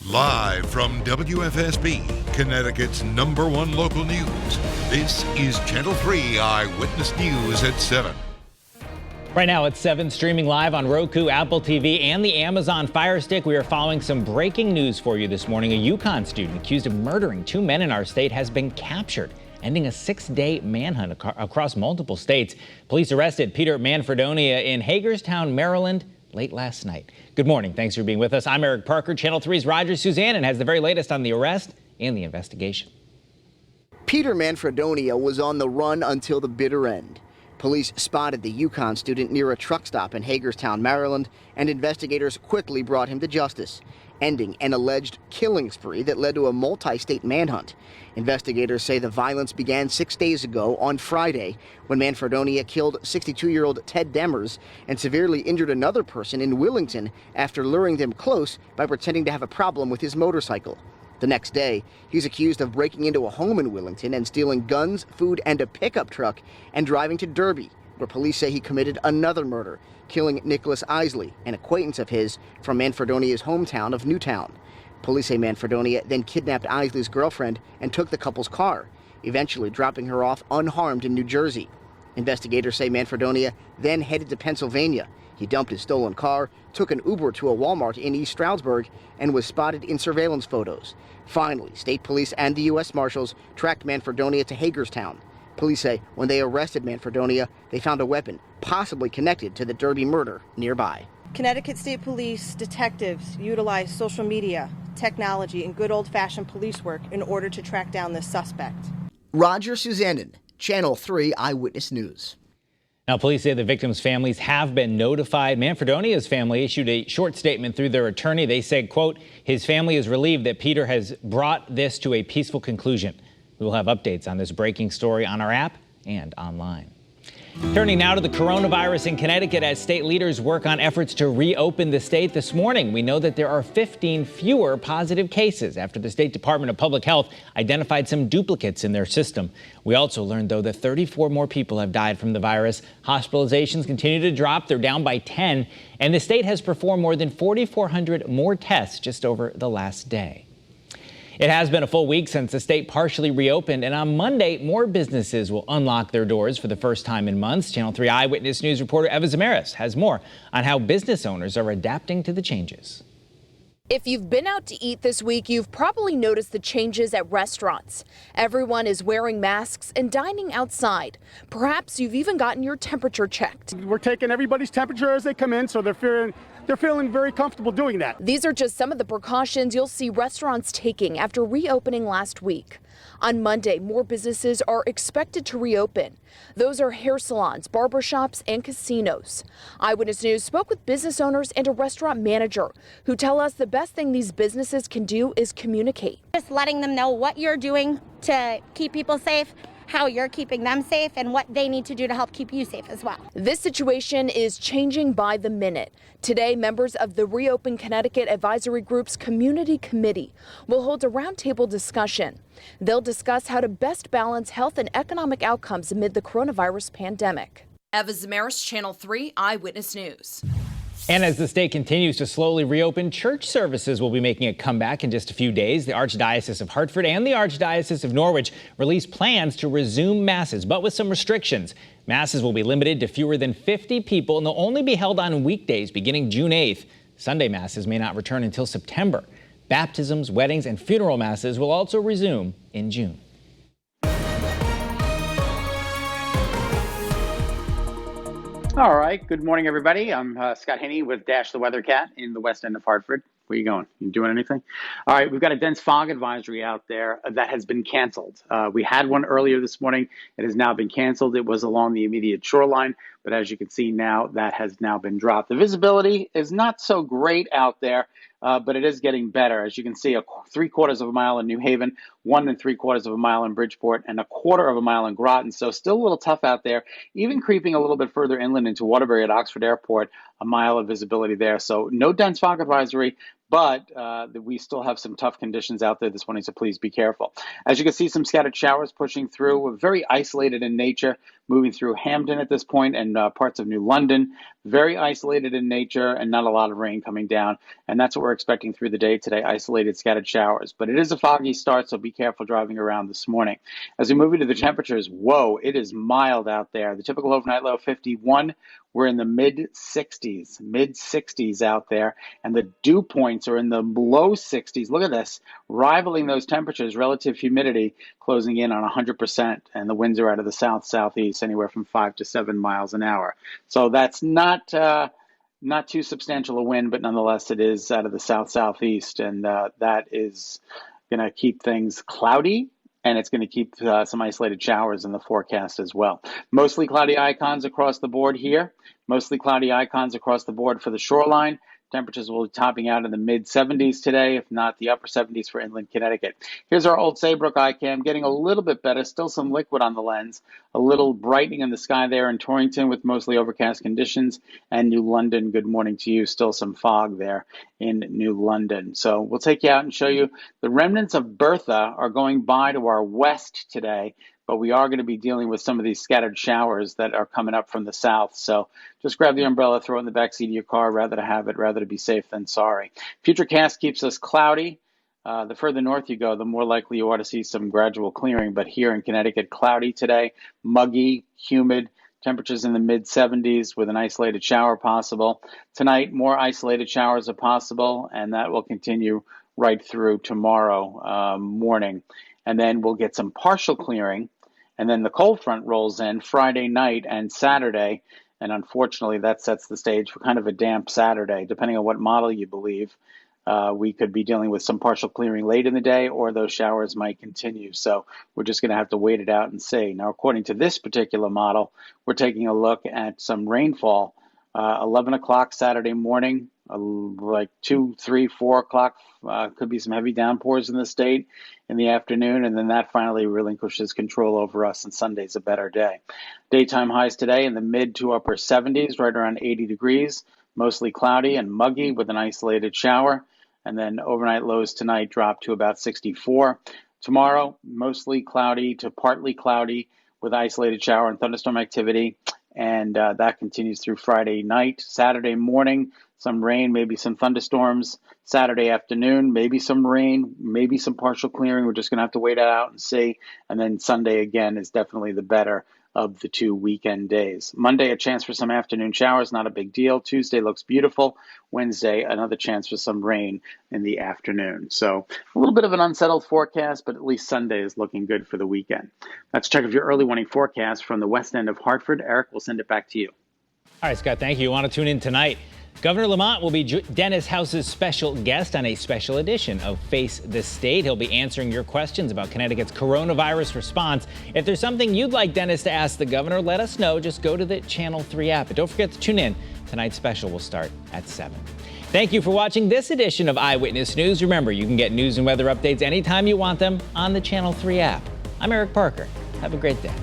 Live from WFSB, Connecticut's #1 local news, this is Channel 3 Eyewitness News at 7. Right now at 7, streaming live on Roku, Apple TV, and the Amazon Fire Stick. We are following some breaking news for you this morning. A Yukon student accused of murdering 2 men in our state has been captured, ending a 6-day manhunt across multiple states. Police arrested Peter Manfredonia in Hagerstown, Maryland, late last night. Good morning. Thanks for being with us. I'm Eric Parker. Channel 3's Roger Suzanne has the very latest on the arrest and the investigation. Peter Manfredonia was on the run until the bitter end. Police spotted the Yukon student near a truck stop in Hagerstown, Maryland, and investigators quickly brought him to justice, ending an alleged killing spree that led to a multi-state manhunt. Investigators say the violence began 6 days ago on Friday when Manfredonia killed 62-year-old Ted Demers and severely injured another person in Willington after luring them close by pretending to have a problem with his motorcycle. The next day, he's accused of breaking into a home in Willington and stealing guns, food, and a pickup truck and driving to Derby, where police say he committed another murder, killing Nicholas Isley, an acquaintance of his from Manfredonia's hometown of Newtown. Police say Manfredonia then kidnapped Isley's girlfriend and took the couple's car, eventually dropping her off unharmed in New Jersey. Investigators say Manfredonia then headed to Pennsylvania. He dumped his stolen car, took an Uber to a Walmart in East Stroudsburg, and was spotted in surveillance photos. Finally, state police and the U.S. Marshals tracked Manfredonia to Hagerstown. Police say when they arrested Manfredonia, they found a weapon possibly connected to the Derby murder nearby. Connecticut State Police detectives utilize social media, technology, and good old-fashioned police work in order to track down this suspect. Roger Suzanne, Channel 3 Eyewitness News. Now, police say the victims' families have been notified. Manfredonia's family issued a short statement through their attorney. They said, quote, his family is relieved that Peter has brought this to a peaceful conclusion. We will have updates on this breaking story on our app and online. Turning now to the coronavirus in Connecticut as state leaders work on efforts to reopen the state this morning. We know that there are 15 fewer positive cases after the State Department of Public Health identified some duplicates in their system. We also learned, though, that 34 more people have died from the virus. Hospitalizations continue to drop. They're down by 10. And the state has performed more than 4,400 more tests just over the last day. It has been a full week since the state partially reopened, and on Monday, more businesses will unlock their doors for the first time in months. Channel 3 Eyewitness News reporter Eva Zamaris has more on how business owners are adapting to the changes. If you've been out to eat this week, you've probably noticed the changes at restaurants. Everyone is wearing masks and dining outside. Perhaps you've even gotten your temperature checked. We're taking everybody's temperature as they come in, so they're feeling very comfortable doing that. These are just some of the precautions you'll see restaurants taking after reopening last week. On Monday, more businesses are expected to reopen. Those are hair salons, barbershops, and casinos. Eyewitness News spoke with business owners and a restaurant manager who tell us the best thing these businesses can do is communicate. Just letting them know what you're doing to keep people safe, how you're keeping them safe, and what they need to do to help keep you safe as well. This situation is changing by the minute. Today, members of the Reopen Connecticut Advisory Group's Community Committee will hold a roundtable discussion. They'll discuss how to best balance health and economic outcomes amid the coronavirus pandemic. Eva Zamaris, Channel 3 Eyewitness News. And as the state continues to slowly reopen, church services will be making a comeback in just a few days. The Archdiocese of Hartford and the Archdiocese of Norwich released plans to resume masses, but with some restrictions. Masses will be limited to fewer than 50 people, and they'll only be held on weekdays beginning June 8th. Sunday masses may not return until September. Baptisms, weddings, and funeral masses will also resume in June. All right. Good morning, everybody. I'm Scot Haney with Dash the Weather Cat in the west end of Hartford. Where are you going? You doing anything? All right. We've got a dense fog advisory out there that has been canceled. We had one earlier this morning. It has now been canceled. It was along the immediate shoreline. But as you can see now, that has now been dropped. The visibility is not so great out there, but it is getting better. As you can see, 3/4 of a mile in New Haven, 1 3/4 of a mile in Bridgeport, and 1/4 of a mile in Groton. So still a little tough out there, even creeping a little bit further inland into Waterbury at Oxford Airport, a mile of visibility there. So no dense fog advisory, but we still have some tough conditions out there this morning, so please be careful. As you can see, some scattered showers pushing through. We're very isolated in nature, moving through Hampden at this point and parts of New London. Very isolated in nature and not a lot of rain coming down. And that's what we're expecting through the day today, isolated scattered showers. But it is a foggy start, so be careful driving around this morning. As we move into the temperatures, whoa, it is mild out there. The typical overnight low 51. We're in the mid 60s out there, and the dew points are in the low 60s. Look at this, rivaling those temperatures. Relative humidity closing in on 100%, and the winds are out of the south-southeast, anywhere from 5 to 7 miles an hour. So that's not too substantial a wind, but nonetheless, it is out of the south-southeast, and that is going to keep things cloudy. And it's going to keep some isolated showers in the forecast as well. Mostly cloudy icons across the board here. Mostly cloudy icons across the board for the shoreline. Temperatures will be topping out in the mid-70s today, if not the upper 70s for inland Connecticut. Here's our Old Saybrook iCam, getting a little bit better. Still some liquid on the lens. A little brightening in the sky there in Torrington with mostly overcast conditions. And New London, good morning to you. Still some fog there in New London. So we'll take you out and show you the remnants of Bertha are going by to our west today. But we are going to be dealing with some of these scattered showers that are coming up from the south. So just grab the umbrella, throw it in the backseat of your car, rather to be safe than sorry. FutureCast keeps us cloudy. The further north you go, the more likely you are to see some gradual clearing. But here in Connecticut, cloudy today, muggy, humid, temperatures in the mid-70s with an isolated shower possible. Tonight, more isolated showers are possible, and that will continue right through tomorrow morning. And then we'll get some partial clearing. And then the cold front rolls in Friday night and Saturday. And unfortunately, that sets the stage for kind of a damp Saturday. Depending on what model you believe, we could be dealing with some partial clearing late in the day, or those showers might continue. So we're just going to have to wait it out and see. Now, according to this particular model, we're taking a look at some rainfall. 11 o'clock Saturday morning, like 2, 3, 4 o'clock, could be some heavy downpours in the state in the afternoon, and then that finally relinquishes control over us, and Sunday's a better day. Daytime highs today in the mid to upper 70s, right around 80 degrees, mostly cloudy and muggy with an isolated shower, and then overnight lows tonight drop to about 64. Tomorrow, mostly cloudy to partly cloudy with isolated shower and thunderstorm activity. And that continues through Friday night. Saturday morning, some rain, maybe some thunderstorms. Saturday afternoon, maybe some rain, maybe some partial clearing. We're just going to have to wait it out and see. And then Sunday, again, is definitely the better of the 2 weekend days. Monday, a chance for some afternoon showers, not a big deal. Tuesday looks beautiful. Wednesday, another chance for some rain in the afternoon. So a little bit of an unsettled forecast, but at least Sunday is looking good for the weekend. Let's check of your early warning forecast from the west end of Hartford. Eric, we'll send it back to you. All right, Scott, thank you. You want to tune in tonight? Governor Lamont will be Dennis House's special guest on a special edition of Face the State. He'll be answering your questions about Connecticut's coronavirus response. If there's something you'd like Dennis to ask the governor, let us know. Just go to the Channel 3 app. But don't forget to tune in. Tonight's special will start at 7. Thank you for watching this edition of Eyewitness News. Remember, you can get news and weather updates anytime you want them on the Channel 3 app. I'm Eric Parker. Have a great day.